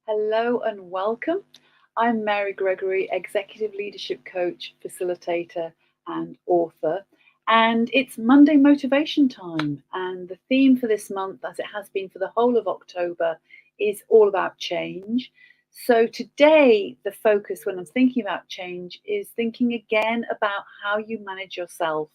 Hello and welcome. I'm Mary Gregory, Executive Leadership Coach, Facilitator, and author. And it's Monday Motivation Time. And the theme for this month, as it has been for the whole of October, is all about change. So today, the focus when I'm thinking about change is thinking again about how you manage yourself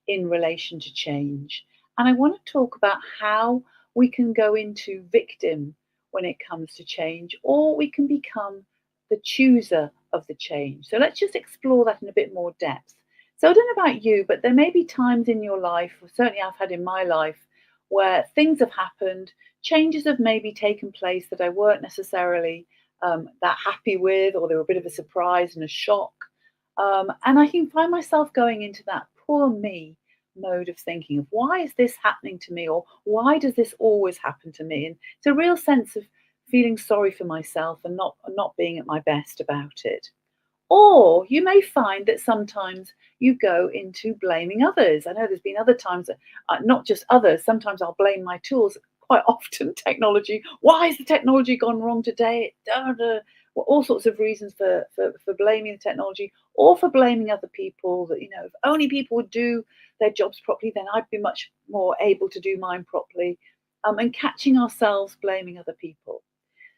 in relation to change. And I want to talk about how we can go into victim when it comes to change, or we can become the chooser of the change. So let's just explore that in a bit more depth. So I don't know about you, but there may be times in your life, or certainly I've had in my life, where things have happened, changes have maybe taken place that I weren't necessarily that happy with, or they were a bit of a surprise and a shock. And I can find myself going into that poor me mode of thinking of why is this happening to me, or why does this always happen to me? And it's a real sense of feeling sorry for myself and not being at my best about it. Or you may find that sometimes you go into blaming others. I know there's been other times that, not just others, sometimes I'll blame my tools, quite often technology. Why has the technology gone wrong today? Da, da. Well, all sorts of reasons for blaming the technology or for blaming other people that, if only people would do their jobs properly, then I'd be much more able to do mine properly. And catching ourselves blaming other people.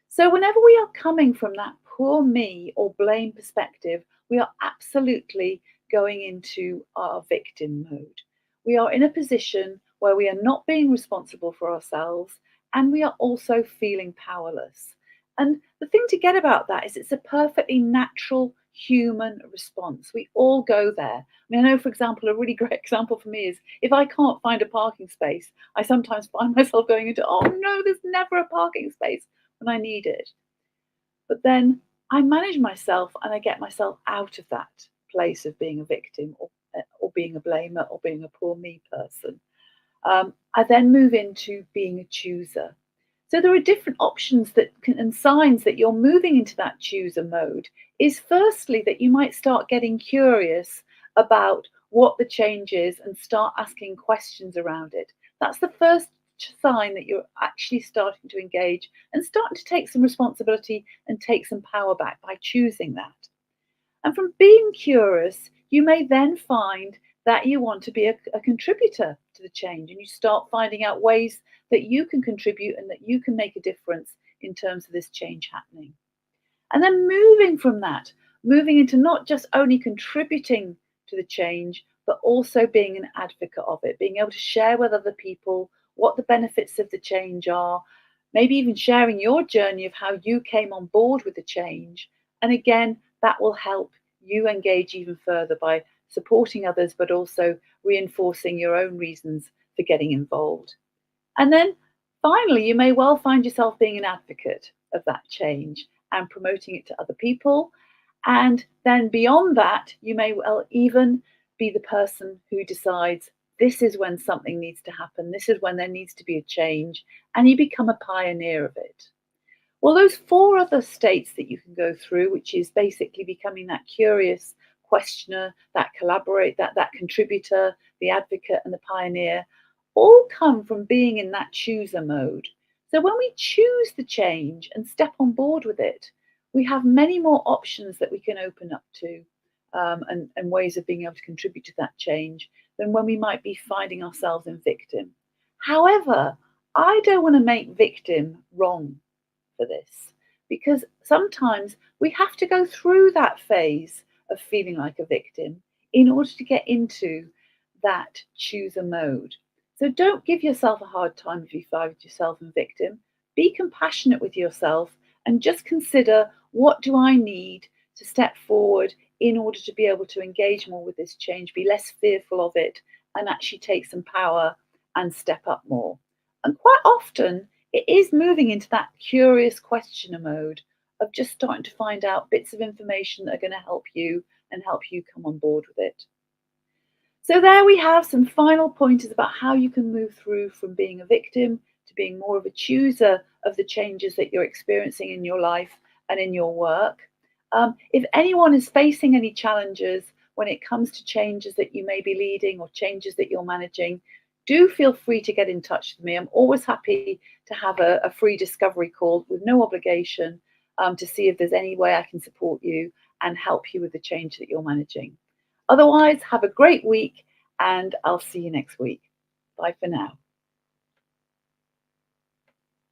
So, whenever we are coming from that poor me or blame perspective, we are absolutely going into our victim mode. We are in a position where we are not being responsible for ourselves and we are also feeling powerless. And the thing to get about that is it's a perfectly natural human response. We all go there. I know, for example, a really great example for me is if I can't find a parking space, I sometimes find myself going into, oh no, there's never a parking space when I need it. But then I manage myself and I get myself out of that place of being a victim or being a blamer or being a poor me person. I then move into being a chooser. So there are different options and signs that you're moving into that chooser mode. Is firstly that you might start getting curious about what the change is and start asking questions around it. That's the first sign that you're actually starting to engage and starting to take some responsibility and take some power back by choosing that. And from being curious, you may then find that you want to be a contributor to the change and you start finding out ways that you can contribute and that you can make a difference in terms of this change happening. And then moving from that, moving into not just only contributing to the change, but also being an advocate of it, being able to share with other people what the benefits of the change are, maybe even sharing your journey of how you came on board with the change. And again, that will help you engage even further by supporting others, but also reinforcing your own reasons for getting involved. And then finally, you may well find yourself being an advocate of that change and promoting it to other people. And then beyond that, you may well even be the person who decides this is when something needs to happen, this is when there needs to be a change, and you become a pioneer of it. Well, those four other states that you can go through, which is basically becoming that curious questioner, that collaborate, that contributor, the advocate, and the pioneer, all come from being in that chooser mode. So when we choose the change and step on board with it, we have many more options that we can open up to and ways of being able to contribute to that change than when we might be finding ourselves in victim. However, I don't want to make victim wrong for this because sometimes we have to go through that phase of feeling like a victim in order to get into that chooser mode. So don't give yourself a hard time if you find yourself in victim. Be compassionate with yourself and just consider what do I need to step forward in order to be able to engage more with this change, be less fearful of it, and actually take some power and step up more. And quite often, it is moving into that curious questioner mode of just starting to find out bits of information that are going to help you and help you come on board with it. So, there we have some final pointers about how you can move through from being a victim to being more of a chooser of the changes that you're experiencing in your life and in your work. If anyone is facing any challenges when it comes to changes that you may be leading or changes that you're managing, do feel free to get in touch with me. I'm always happy to have a free discovery call with no obligation. to see if there's any way I can support you and help you with the change that you're managing. Otherwise, have a great week and I'll see you next week. Bye for now.